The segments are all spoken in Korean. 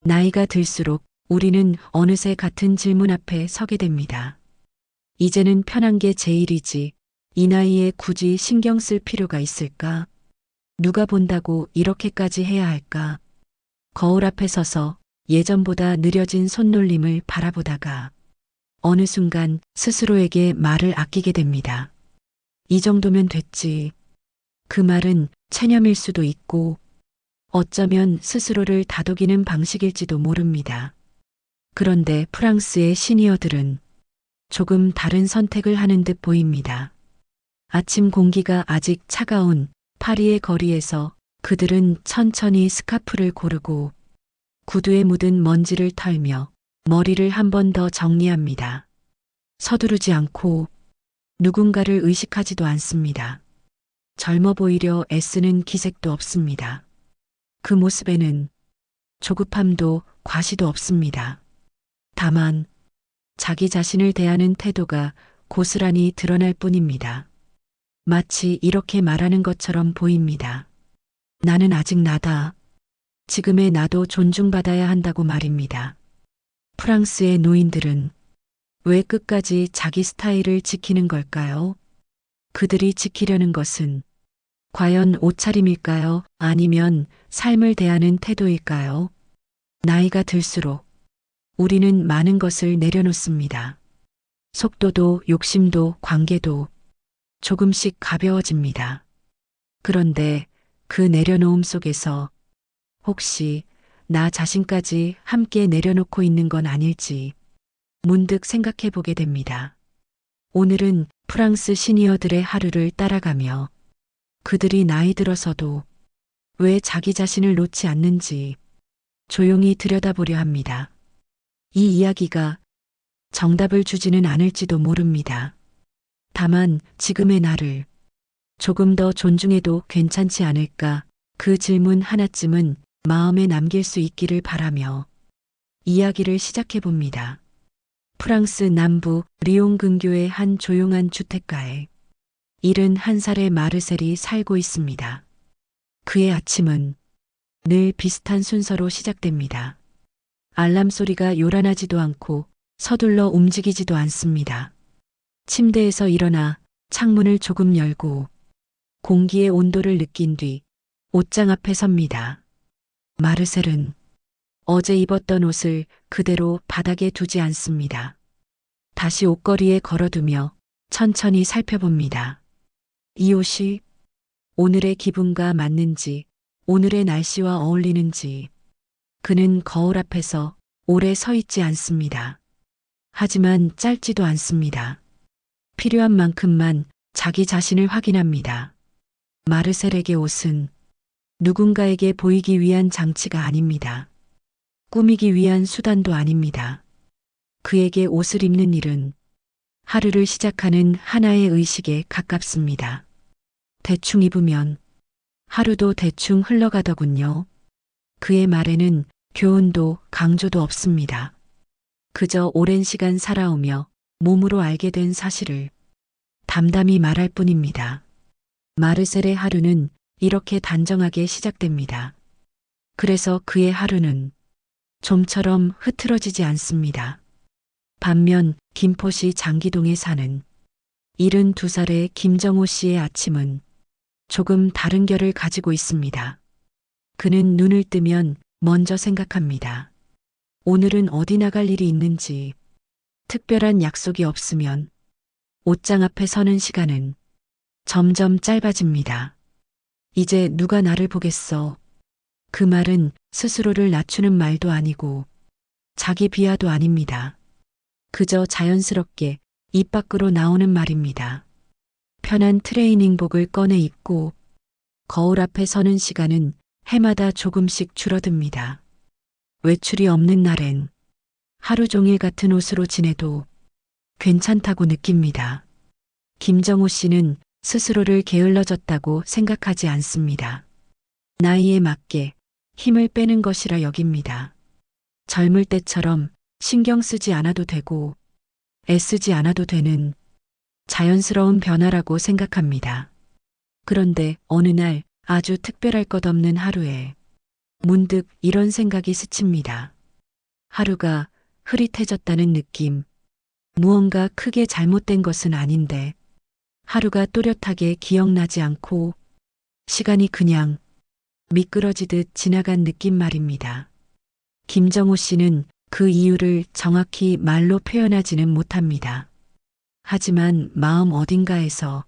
나이가 들수록 우리는 어느새 같은 질문 앞에 서게 됩니다. 이제는 편한 게 제일이지. 이 나이에 굳이 신경 쓸 필요가 있을까? 누가 본다고 이렇게까지 해야 할까? 거울 앞에 서서 예전보다 느려진 손놀림을 바라보다가 어느 순간 스스로에게 말을 아끼게 됩니다. 이 정도면 됐지. 그 말은 체념일 수도 있고 어쩌면 스스로를 다독이는 방식일지도 모릅니다. 그런데 프랑스의 시니어들은 조금 다른 선택을 하는 듯 보입니다. 아침 공기가 아직 차가운 파리의 거리에서 그들은 천천히 스카프를 고르고 구두에 묻은 먼지를 털며 머리를 한 번 더 정리합니다. 서두르지 않고 누군가를 의식하지도 않습니다. 젊어 보이려 애쓰는 기색도 없습니다. 그 모습에는 조급함도 과시도 없습니다. 다만 자기 자신을 대하는 태도가 고스란히 드러날 뿐입니다. 마치 이렇게 말하는 것처럼 보입니다. 나는 아직 나다. 지금의 나도 존중받아야 한다고 말입니다. 프랑스의 노인들은 왜 끝까지 자기 스타일을 지키는 걸까요? 그들이 지키려는 것은 과연 옷차림일까요? 아니면 삶을 대하는 태도일까요? 나이가 들수록 우리는 많은 것을 내려놓습니다. 속도도 욕심도 관계도 조금씩 가벼워집니다. 그런데 그 내려놓음 속에서 혹시 나 자신까지 함께 내려놓고 있는 건 아닐지 문득 생각해 보게 됩니다. 오늘은 프랑스 시니어들의 하루를 따라가며 그들이 나이 들어서도 왜 자기 자신을 놓지 않는지 조용히 들여다보려 합니다. 이 이야기가 정답을 주지는 않을지도 모릅니다. 다만 지금의 나를 조금 더 존중해도 괜찮지 않을까, 그 질문 하나쯤은 마음에 남길 수 있기를 바라며 이야기를 시작해 봅니다. 프랑스 남부 리옹 근교의 한 조용한 주택가에 71살의 마르셀이 살고 있습니다. 그의 아침은 늘 비슷한 순서로 시작됩니다. 알람 소리가 요란하지도 않고 서둘러 움직이지도 않습니다. 침대에서 일어나 창문을 조금 열고 공기의 온도를 느낀 뒤 옷장 앞에 섭니다. 마르셀은 어제 입었던 옷을 그대로 바닥에 두지 않습니다. 다시 옷걸이에 걸어두며 천천히 살펴봅니다. 이 옷이 오늘의 기분과 맞는지, 오늘의 날씨와 어울리는지. 그는 거울 앞에서 오래 서 있지 않습니다. 하지만 짧지도 않습니다. 필요한 만큼만 자기 자신을 확인합니다. 마르셀에게 옷은 누군가에게 보이기 위한 장치가 아닙니다. 꾸미기 위한 수단도 아닙니다. 그에게 옷을 입는 일은 하루를 시작하는 하나의 의식에 가깝습니다. 대충 입으면 하루도 대충 흘러가더군요. 그의 말에는 교훈도 강조도 없습니다. 그저 오랜 시간 살아오며 몸으로 알게 된 사실을 담담히 말할 뿐입니다. 마르셀의 하루는 이렇게 단정하게 시작됩니다. 그래서 그의 하루는 좀처럼 흐트러지지 않습니다. 반면 김포시 장기동에 사는 72살의 김정호 씨의 아침은 조금 다른 결을 가지고 있습니다. 그는 눈을 뜨면 먼저 생각합니다. 오늘은 어디 나갈 일이 있는지, 특별한 약속이 없으면 옷장 앞에 서는 시간은 점점 짧아집니다. 이제 누가 나를 보겠어. 그 말은 스스로를 낮추는 말도 아니고 자기 비하도 아닙니다. 그저 자연스럽게 입 밖으로 나오는 말입니다. 편한 트레이닝복을 꺼내 입고 거울 앞에 서는 시간은 해마다 조금씩 줄어듭니다. 외출이 없는 날엔 하루 종일 같은 옷으로 지내도 괜찮다고 느낍니다. 김정호 씨는 스스로를 게을러졌다고 생각하지 않습니다. 나이에 맞게 힘을 빼는 것이라 여깁니다. 젊을 때처럼 신경 쓰지 않아도 되고 애쓰지 않아도 되는 자연스러운 변화라고 생각합니다. 그런데 어느 날 아주 특별할 것 없는 하루에 문득 이런 생각이 스칩니다. 하루가 흐릿해졌다는 느낌. 무언가 크게 잘못된 것은 아닌데 하루가 또렷하게 기억나지 않고 시간이 그냥 미끄러지듯 지나간 느낌 말입니다. 김정호 씨는 그 이유를 정확히 말로 표현하지는 못합니다. 하지만 마음 어딘가에서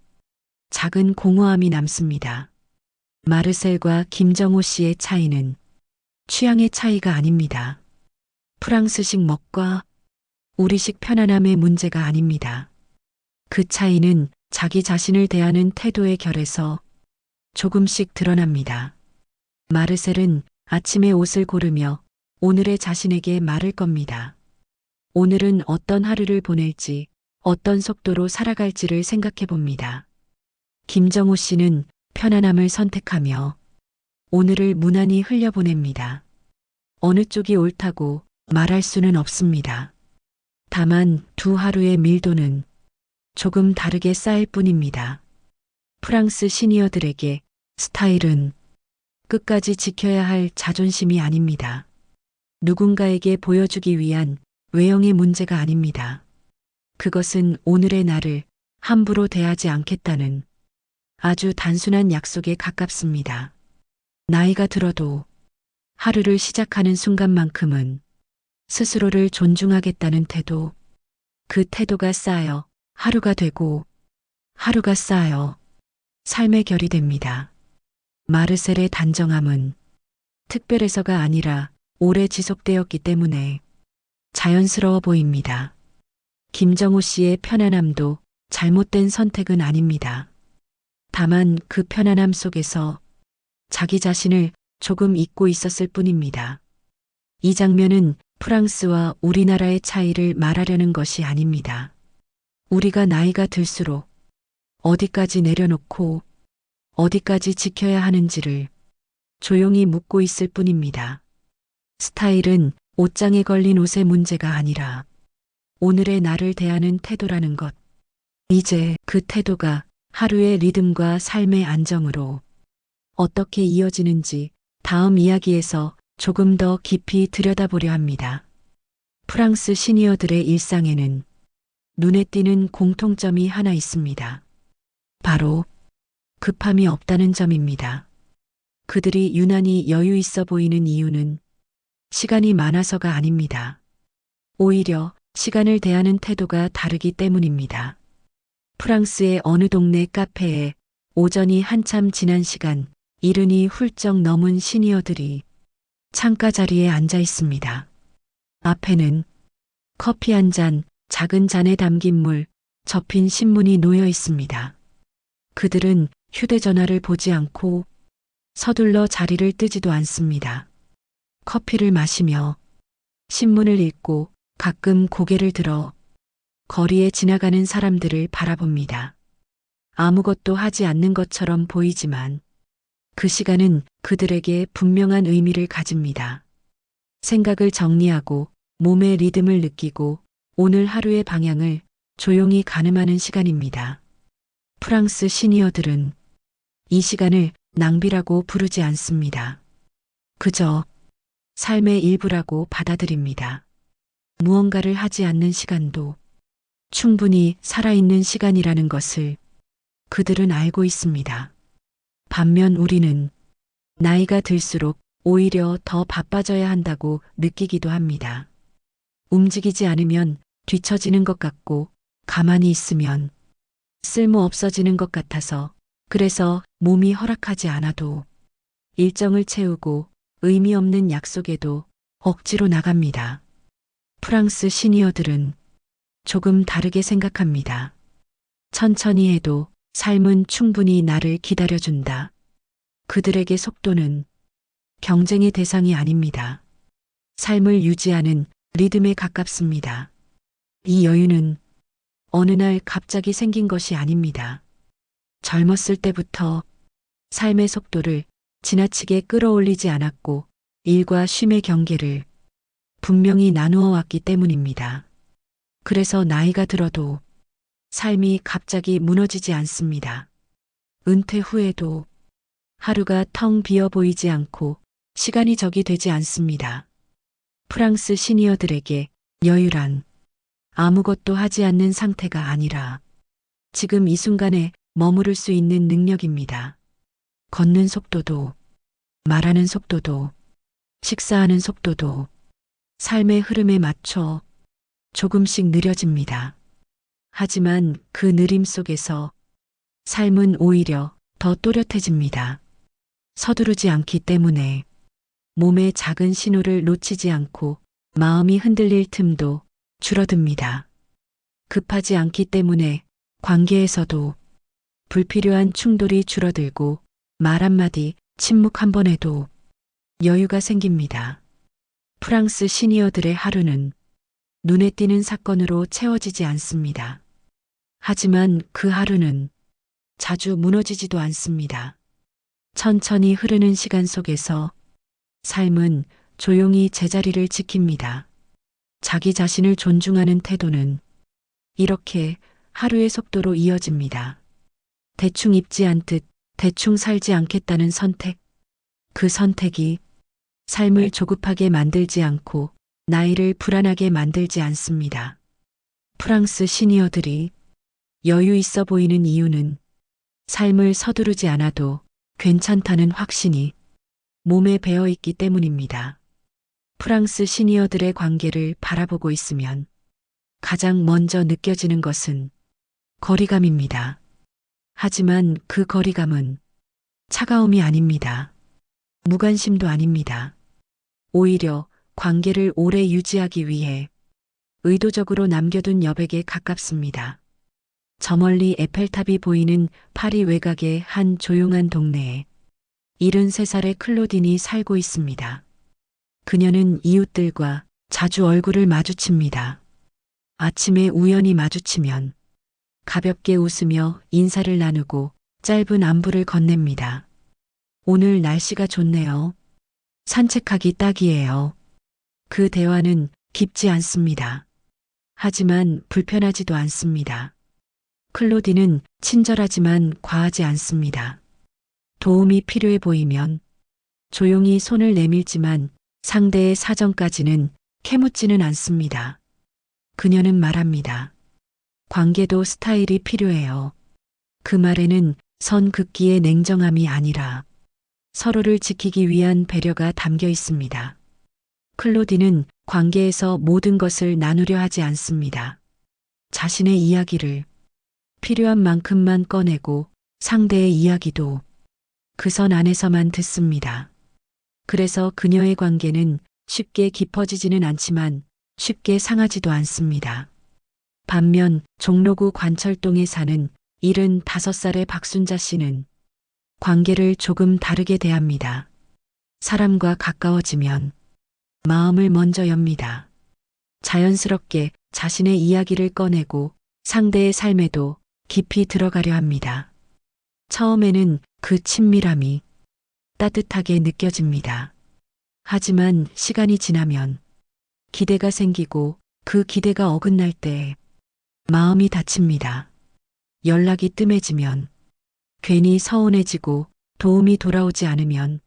작은 공허함이 남습니다. 마르셀과 김정호 씨의 차이는 취향의 차이가 아닙니다. 프랑스식 먹과 우리식 편안함의 문제가 아닙니다. 그 차이는 자기 자신을 대하는 태도의 결에서 조금씩 드러납니다. 마르셀은 아침에 옷을 고르며 오늘의 자신에게 말할 겁니다. 오늘은 어떤 하루를 보낼지, 어떤 속도로 살아갈지를 생각해 봅니다. 김정호 씨는 편안함을 선택하며 오늘을 무난히 흘려보냅니다. 어느 쪽이 옳다고 말할 수는 없습니다. 다만 두 하루의 밀도는 조금 다르게 쌓일 뿐입니다. 프랑스 시니어들에게 스타일은 끝까지 지켜야 할 자존심이 아닙니다. 누군가에게 보여주기 위한 외형의 문제가 아닙니다. 그것은 오늘의 나를 함부로 대하지 않겠다는 아주 단순한 약속에 가깝습니다. 나이가 들어도 하루를 시작하는 순간만큼은 스스로를 존중하겠다는 태도, 그 태도가 쌓여 하루가 되고 하루가 쌓여 삶의 결이 됩니다. 마르셀의 단정함은 특별해서가 아니라 오래 지속되었기 때문에 자연스러워 보입니다. 김정호 씨의 편안함도 잘못된 선택은 아닙니다. 다만 그 편안함 속에서 자기 자신을 조금 잊고 있었을 뿐입니다. 이 장면은 프랑스와 우리나라의 차이를 말하려는 것이 아닙니다. 우리가 나이가 들수록 어디까지 내려놓고 어디까지 지켜야 하는지를 조용히 묻고 있을 뿐입니다. 스타일은 옷장에 걸린 옷의 문제가 아니라 오늘의 나를 대하는 태도라는 것. 이제 그 태도가 하루의 리듬과 삶의 안정으로 어떻게 이어지는지 다음 이야기에서 조금 더 깊이 들여다보려 합니다. 프랑스 시니어들의 일상에는 눈에 띄는 공통점이 하나 있습니다. 바로 급함이 없다는 점입니다. 그들이 유난히 여유 있어 보이는 이유는 시간이 많아서가 아닙니다. 오히려 시간을 대하는 태도가 다르기 때문입니다. 프랑스의 어느 동네 카페에 오전이 한참 지난 시간 이른이 훌쩍 넘은 시니어들이 창가 자리에 앉아 있습니다. 앞에는 커피 한 잔, 작은 잔에 담긴 물, 접힌 신문이 놓여 있습니다. 그들은 휴대전화를 보지 않고 서둘러 자리를 뜨지도 않습니다. 커피를 마시며 신문을 읽고 가끔 고개를 들어 거리에 지나가는 사람들을 바라봅니다. 아무것도 하지 않는 것처럼 보이지만 그 시간은 그들에게 분명한 의미를 가집니다. 생각을 정리하고 몸의 리듬을 느끼고 오늘 하루의 방향을 조용히 가늠하는 시간입니다. 프랑스 시니어들은 이 시간을 낭비라고 부르지 않습니다. 그저 삶의 일부라고 받아들입니다. 무언가를 하지 않는 시간도 충분히 살아있는 시간이라는 것을 그들은 알고 있습니다. 반면 우리는 나이가 들수록 오히려 더 바빠져야 한다고 느끼기도 합니다. 움직이지 않으면 뒤처지는 것 같고 가만히 있으면 쓸모 없어지는 것 같아서 그래서 몸이 허락하지 않아도 일정을 채우고 의미 없는 약속에도 억지로 나갑니다. 프랑스 시니어들은 조금 다르게 생각합니다. 천천히 해도 삶은 충분히 나를 기다려준다. 그들에게 속도는 경쟁의 대상이 아닙니다. 삶을 유지하는 리듬에 가깝습니다. 이 여유는 어느 날 갑자기 생긴 것이 아닙니다. 젊었을 때부터 삶의 속도를 지나치게 끌어올리지 않았고 일과 쉼의 경계를 분명히 나누어 왔기 때문입니다. 그래서 나이가 들어도 삶이 갑자기 무너지지 않습니다. 은퇴 후에도 하루가 텅 비어 보이지 않고 시간이 적이 되지 않습니다. 프랑스 시니어들에게 여유란 아무것도 하지 않는 상태가 아니라 지금 이 순간에 머무를 수 있는 능력입니다. 걷는 속도도, 말하는 속도도, 식사하는 속도도 삶의 흐름에 맞춰 조금씩 느려집니다. 하지만 그 느림 속에서 삶은 오히려 더 또렷해집니다. 서두르지 않기 때문에 몸의 작은 신호를 놓치지 않고 마음이 흔들릴 틈도 줄어듭니다. 급하지 않기 때문에 관계에서도 불필요한 충돌이 줄어들고 말 한마디, 침묵 한 번에도 여유가 생깁니다. 프랑스 시니어들의 하루는 눈에 띄는 사건으로 채워지지 않습니다. 하지만 그 하루는 자주 무너지지도 않습니다. 천천히 흐르는 시간 속에서 삶은 조용히 제자리를 지킵니다. 자기 자신을 존중하는 태도는 이렇게 하루의 속도로 이어집니다. 대충 입지 않듯 대충 살지 않겠다는 선택. 그 선택이 삶을 조급하게 만들지 않고 나이를 불안하게 만들지 않습니다. 프랑스 시니어들이 여유 있어 보이는 이유는 삶을 서두르지 않아도 괜찮다는 확신이 몸에 배어 있기 때문입니다. 프랑스 시니어들의 관계를 바라보고 있으면 가장 먼저 느껴지는 것은 거리감입니다. 하지만 그 거리감은 차가움이 아닙니다. 무관심도 아닙니다. 오히려 관계를 오래 유지하기 위해 의도적으로 남겨둔 여백에 가깝습니다. 저 멀리 에펠탑이 보이는 파리 외곽의 한 조용한 동네에 73살의 클로딘이 살고 있습니다. 그녀는 이웃들과 자주 얼굴을 마주칩니다. 아침에 우연히 마주치면 가볍게 웃으며 인사를 나누고 짧은 안부를 건넵니다. 오늘 날씨가 좋네요. 산책하기 딱이에요. 그 대화는 깊지 않습니다. 하지만 불편하지도 않습니다. 클로디는 친절하지만 과하지 않습니다. 도움이 필요해 보이면 조용히 손을 내밀지만 상대의 사정까지는 캐묻지는 않습니다. 그녀는 말합니다. 관계도 스타일이 필요해요. 그 말에는 선 긋기의 냉정함이 아니라 서로를 지키기 위한 배려가 담겨 있습니다. 클로디는 관계에서 모든 것을 나누려 하지 않습니다. 자신의 이야기를 필요한 만큼만 꺼내고 상대의 이야기도 그 선 안에서만 듣습니다. 그래서 그녀의 관계는 쉽게 깊어지지는 않지만 쉽게 상하지도 않습니다. 반면 종로구 관철동에 사는 75살의 박순자 씨는 관계를 조금 다르게 대합니다. 사람과 가까워지면 마음을 먼저 엽니다. 자연스럽게 자신의 이야기를 꺼내고 상대의 삶에도 깊이 들어가려 합니다. 처음에는 그 친밀함이 따뜻하게 느껴집니다. 하지만 시간이 지나면 기대가 생기고 그 기대가 어긋날 때 마음이 다칩니다. 연락이 뜸해지면 괜히 서운해지고 도움이 돌아오지 않으면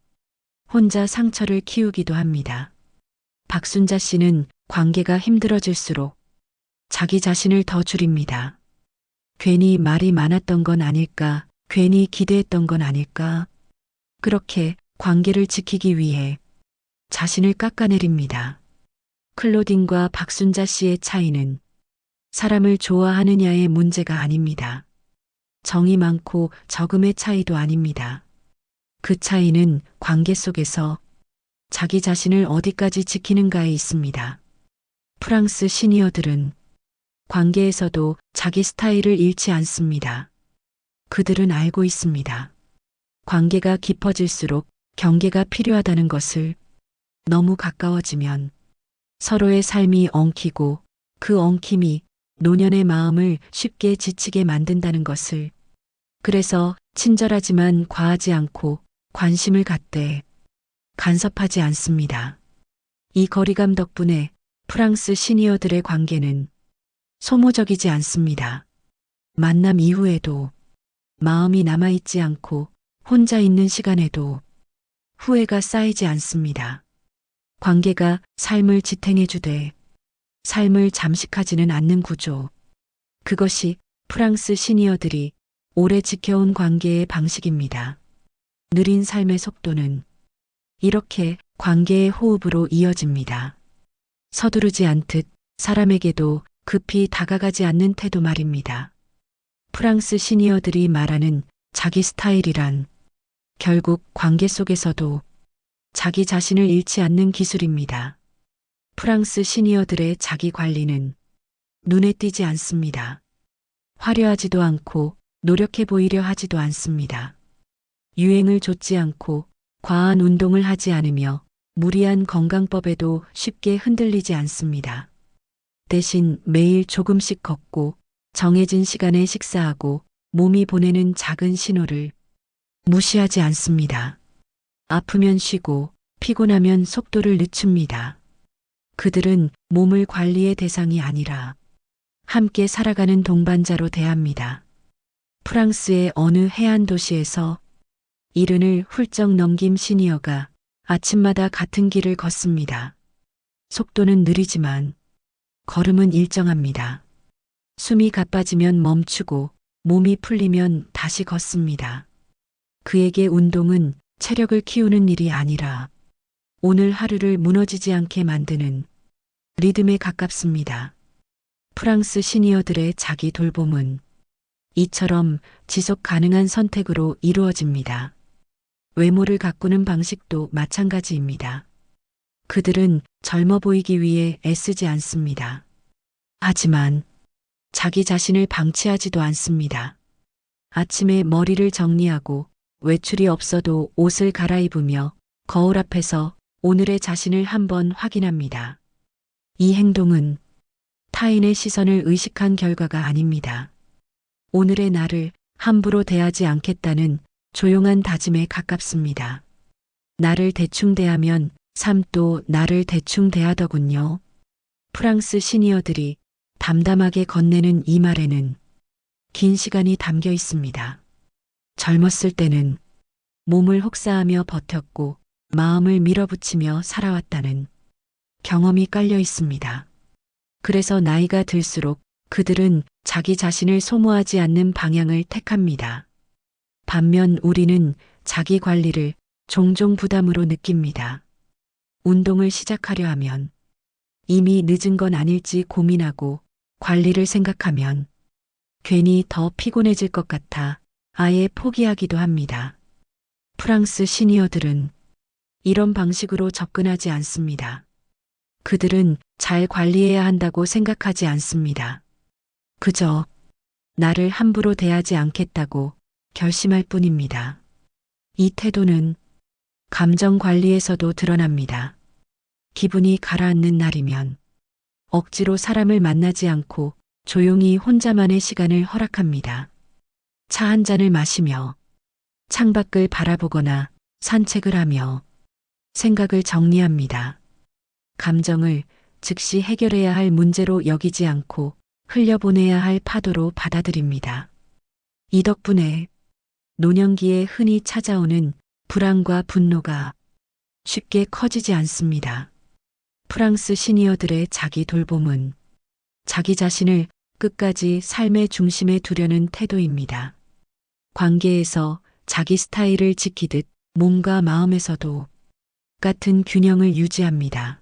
혼자 상처를 키우기도 합니다. 박순자 씨는 관계가 힘들어질수록 자기 자신을 더 줄입니다. 괜히 말이 많았던 건 아닐까, 괜히 기대했던 건 아닐까. 그렇게 관계를 지키기 위해 자신을 깎아내립니다. 클로딘과 박순자 씨의 차이는 사람을 좋아하느냐의 문제가 아닙니다. 정이 많고 적음의 차이도 아닙니다. 그 차이는 관계 속에서 자기 자신을 어디까지 지키는가에 있습니다. 프랑스 시니어들은 관계에서도 자기 스타일을 잃지 않습니다. 그들은 알고 있습니다. 관계가 깊어질수록 경계가 필요하다는 것을. 너무 가까워지면 서로의 삶이 엉키고 그 엉킴이 노년의 마음을 쉽게 지치게 만든다는 것을. 그래서 친절하지만 과하지 않고 관심을 갖되 간섭하지 않습니다. 이 거리감 덕분에 프랑스 시니어들의 관계는 소모적이지 않습니다. 만남 이후에도 마음이 남아있지 않고 혼자 있는 시간에도 후회가 쌓이지 않습니다. 관계가 삶을 지탱해주되 삶을 잠식하지는 않는 구조. 그것이 프랑스 시니어들이 오래 지켜온 관계의 방식입니다. 느린 삶의 속도는 이렇게 관계의 호흡으로 이어집니다. 서두르지 않듯 사람에게도 급히 다가가지 않는 태도 말입니다. 프랑스 시니어들이 말하는 자기 스타일이란 결국 관계 속에서도 자기 자신을 잃지 않는 기술입니다. 프랑스 시니어들의 자기 관리는 눈에 띄지 않습니다. 화려하지도 않고 노력해 보이려 하지도 않습니다. 유행을 좇지 않고 과한 운동을 하지 않으며 무리한 건강법에도 쉽게 흔들리지 않습니다. 대신 매일 조금씩 걷고 정해진 시간에 식사하고 몸이 보내는 작은 신호를 무시하지 않습니다. 아프면 쉬고 피곤하면 속도를 늦춥니다. 그들은 몸을 관리의 대상이 아니라 함께 살아가는 동반자로 대합니다. 프랑스의 어느 해안 도시에서 이른을 훌쩍 넘긴 시니어가 아침마다 같은 길을 걷습니다. 속도는 느리지만 걸음은 일정합니다. 숨이 가빠지면 멈추고 몸이 풀리면 다시 걷습니다. 그에게 운동은 체력을 키우는 일이 아니라 오늘 하루를 무너지지 않게 만드는 리듬에 가깝습니다. 프랑스 시니어들의 자기 돌봄은 이처럼 지속 가능한 선택으로 이루어집니다. 외모를 가꾸는 방식도 마찬가지입니다. 그들은 젊어 보이기 위해 애쓰지 않습니다. 하지만 자기 자신을 방치하지도 않습니다. 아침에 머리를 정리하고 외출이 없어도 옷을 갈아입으며 거울 앞에서 오늘의 자신을 한번 확인합니다. 이 행동은 타인의 시선을 의식한 결과가 아닙니다. 오늘의 나를 함부로 대하지 않겠다는 조용한 다짐에 가깝습니다. 나를 대충 대하면 삶도 나를 대충 대하더군요. 프랑스 시니어들이 담담하게 건네는 이 말에는 긴 시간이 담겨 있습니다. 젊었을 때는 몸을 혹사하며 버텼고 마음을 밀어붙이며 살아왔다는 경험이 깔려 있습니다. 그래서 나이가 들수록 그들은 자기 자신을 소모하지 않는 방향을 택합니다. 반면 우리는 자기 관리를 종종 부담으로 느낍니다. 운동을 시작하려 하면 이미 늦은 건 아닐지 고민하고 관리를 생각하면 괜히 더 피곤해질 것 같아 아예 포기하기도 합니다. 프랑스 시니어들은 이런 방식으로 접근하지 않습니다. 그들은 잘 관리해야 한다고 생각하지 않습니다. 그저 나를 함부로 대하지 않겠다고 결심할 뿐입니다. 이 태도는 감정 관리에서도 드러납니다. 기분이 가라앉는 날이면 억지로 사람을 만나지 않고 조용히 혼자만의 시간을 허락합니다. 차 한 잔을 마시며 창밖을 바라보거나 산책을 하며 생각을 정리합니다. 감정을 즉시 해결해야 할 문제로 여기지 않고 흘려보내야 할 파도로 받아들입니다. 이 덕분에 노년기에 흔히 찾아오는 불안과 분노가 쉽게 커지지 않습니다. 프랑스 시니어들의 자기 돌봄은 자기 자신을 끝까지 삶의 중심에 두려는 태도입니다. 관계에서 자기 스타일을 지키듯 몸과 마음에서도 같은 균형을 유지합니다.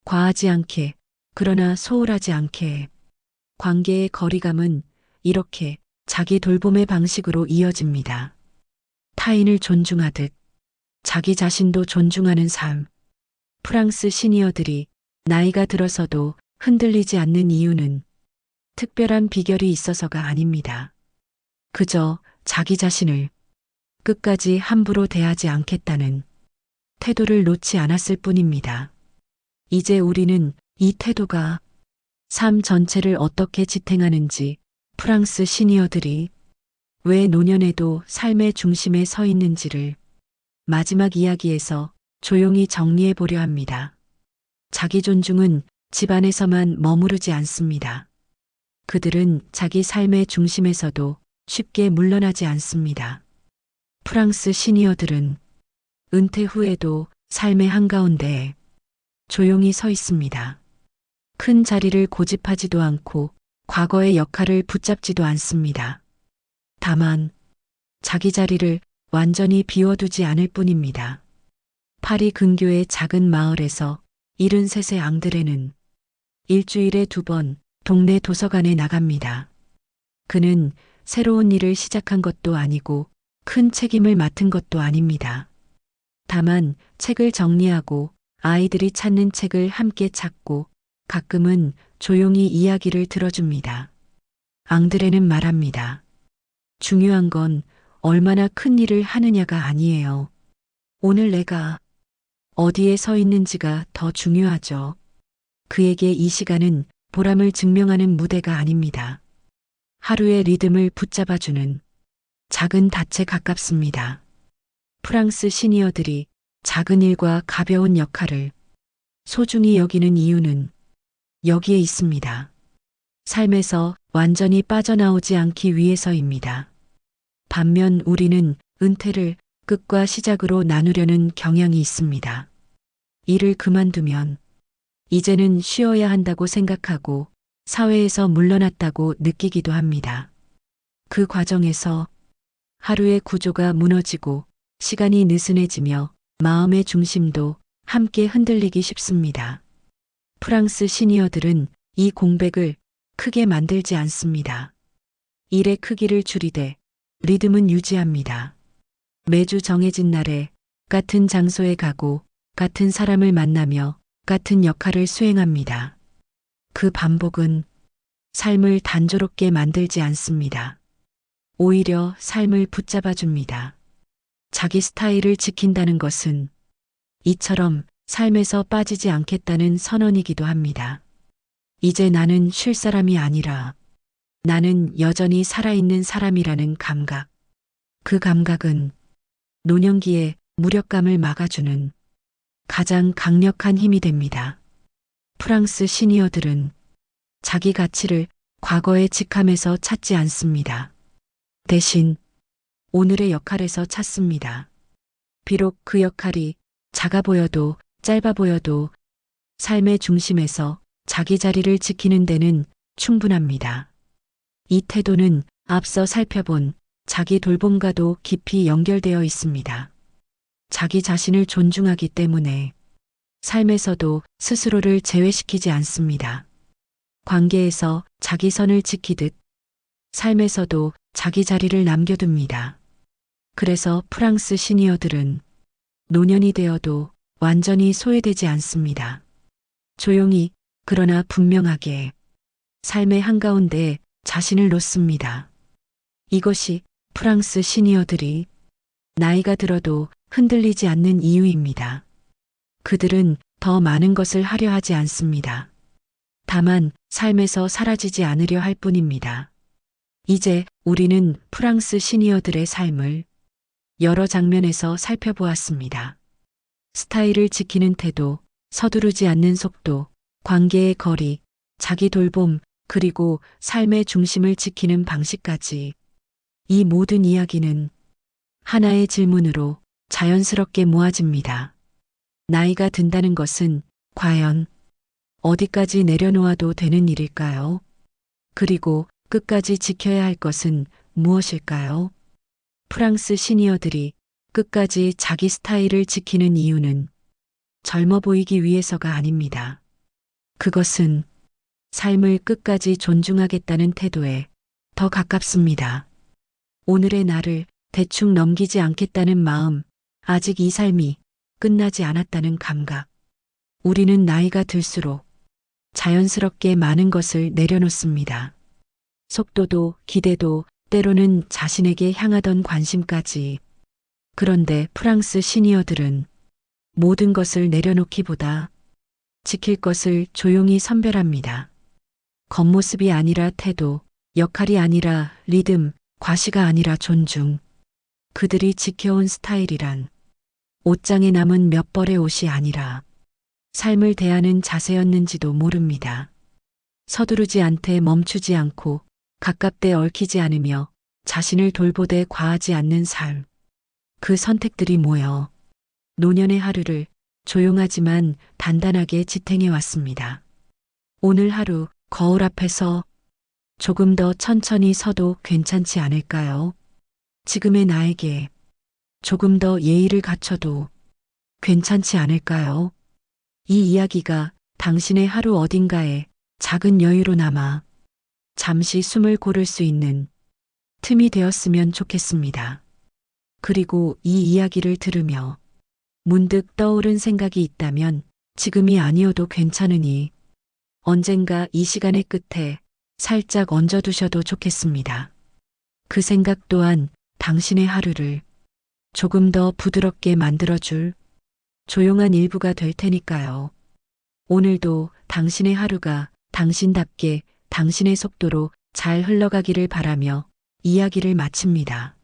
과하지 않게, 그러나 소홀하지 않게. 관계의 거리감은 이렇게 자기 돌봄의 방식으로 이어집니다. 타인을 존중하듯 자기 자신도 존중하는 삶. 프랑스 시니어들이 나이가 들어서도 흔들리지 않는 이유는 특별한 비결이 있어서가 아닙니다. 그저 자기 자신을 끝까지 함부로 대하지 않겠다는 태도를 놓지 않았을 뿐입니다. 이제 우리는 이 태도가 삶 전체를 어떻게 지탱하는지, 프랑스 시니어들이 왜 노년에도 삶의 중심에 서 있는지를 마지막 이야기에서 조용히 정리해 보려 합니다. 자기 존중은 집안에서만 머무르지 않습니다. 그들은 자기 삶의 중심에서도 쉽게 물러나지 않습니다. 프랑스 시니어들은 은퇴 후에도 삶의 한가운데에 조용히 서 있습니다. 큰 자리를 고집하지도 않고 과거의 역할을 붙잡지도 않습니다. 다만 자기 자리를 완전히 비워두지 않을 뿐입니다. 파리 근교의 작은 마을에서 73세 앙드레는 일주일에 2번 동네 도서관에 나갑니다. 그는 새로운 일을 시작한 것도 아니고 큰 책임을 맡은 것도 아닙니다. 다만 책을 정리하고 아이들이 찾는 책을 함께 찾고 가끔은 조용히 이야기를 들어줍니다. 앙드레는 말합니다. 중요한 건 얼마나 큰 일을 하느냐가 아니에요. 오늘 내가 어디에 서 있는지가 더 중요하죠. 그에게 이 시간은 보람을 증명하는 무대가 아닙니다. 하루의 리듬을 붙잡아주는 작은 닻에 가깝습니다. 프랑스 시니어들이 작은 일과 가벼운 역할을 소중히 여기는 이유는 여기에 있습니다. 삶에서 완전히 빠져나오지 않기 위해서입니다. 반면 우리는 은퇴를 끝과 시작으로 나누려는 경향이 있습니다. 일을 그만두면 이제는 쉬어야 한다고 생각하고 사회에서 물러났다고 느끼기도 합니다. 그 과정에서 하루의 구조가 무너지고 시간이 느슨해지며 마음의 중심도 함께 흔들리기 쉽습니다. 프랑스 시니어들은 이 공백을 크게 만들지 않습니다. 일의 크기를 줄이되 리듬은 유지합니다. 매주 정해진 날에 같은 장소에 가고 같은 사람을 만나며 같은 역할을 수행합니다. 그 반복은 삶을 단조롭게 만들지 않습니다. 오히려 삶을 붙잡아 줍니다. 자기 스타일을 지킨다는 것은 이처럼 삶에서 빠지지 않겠다는 선언이기도 합니다. 이제 나는 쉴 사람이 아니라 나는 여전히 살아있는 사람이라는 감각. 그 감각은 노년기의 무력감을 막아주는 가장 강력한 힘이 됩니다. 프랑스 시니어들은 자기 가치를 과거의 직함에서 찾지 않습니다. 대신 오늘의 역할에서 찾습니다. 비록 그 역할이 작아 보여도 짧아 보여도 삶의 중심에서 자기 자리를 지키는 데는 충분합니다. 이 태도는 앞서 살펴본 자기 돌봄과도 깊이 연결되어 있습니다. 자기 자신을 존중하기 때문에 삶에서도 스스로를 제외시키지 않습니다. 관계에서 자기 선을 지키듯 삶에서도 자기 자리를 남겨둡니다. 그래서 프랑스 시니어들은 노년이 되어도 완전히 소외되지 않습니다. 조용히 그러나 분명하게 삶의 한가운데 자신을 놓습니다. 이것이 프랑스 시니어들이 나이가 들어도 흔들리지 않는 이유입니다. 그들은 더 많은 것을 하려 하지 않습니다. 다만 삶에서 사라지지 않으려 할 뿐입니다. 이제 우리는 프랑스 시니어들의 삶을 여러 장면에서 살펴보았습니다. 스타일을 지키는 태도, 서두르지 않는 속도, 관계의 거리, 자기 돌봄, 그리고 삶의 중심을 지키는 방식까지 이 모든 이야기는 하나의 질문으로 자연스럽게 모아집니다. 나이가 든다는 것은 과연 어디까지 내려놓아도 되는 일일까요? 그리고 끝까지 지켜야 할 것은 무엇일까요? 프랑스 시니어들이 끝까지 자기 스타일을 지키는 이유는 젊어 보이기 위해서가 아닙니다. 그것은 삶을 끝까지 존중하겠다는 태도에 더 가깝습니다. 오늘의 나를 대충 넘기지 않겠다는 마음, 아직 이 삶이 끝나지 않았다는 감각. 우리는 나이가 들수록 자연스럽게 많은 것을 내려놓습니다. 속도도 기대도 때로는 자신에게 향하던 관심까지. 그런데 프랑스 시니어들은 모든 것을 내려놓기보다 지킬 것을 조용히 선별합니다. 겉모습이 아니라 태도, 역할이 아니라 리듬, 과시가 아니라 존중. 그들이 지켜온 스타일이란 옷장에 남은 몇 벌의 옷이 아니라 삶을 대하는 자세였는지도 모릅니다. 서두르지 않되 멈추지 않고 가깝되 얽히지 않으며 자신을 돌보되 과하지 않는 삶. 그 선택들이 모여 노년의 하루를 조용하지만 단단하게 지탱해 왔습니다. 오늘 하루 거울 앞에서 조금 더 천천히 서도 괜찮지 않을까요? 지금의 나에게 조금 더 예의를 갖춰도 괜찮지 않을까요? 이 이야기가 당신의 하루 어딘가에 작은 여유로 남아 잠시 숨을 고를 수 있는 틈이 되었으면 좋겠습니다. 그리고 이 이야기를 들으며 문득 떠오른 생각이 있다면 지금이 아니어도 괜찮으니 언젠가 이 시간의 끝에 살짝 얹어두셔도 좋겠습니다. 그 생각 또한 당신의 하루를 조금 더 부드럽게 만들어줄 조용한 일부가 될 테니까요. 오늘도 당신의 하루가 당신답게 당신의 속도로 잘 흘러가기를 바라며 이야기를 마칩니다.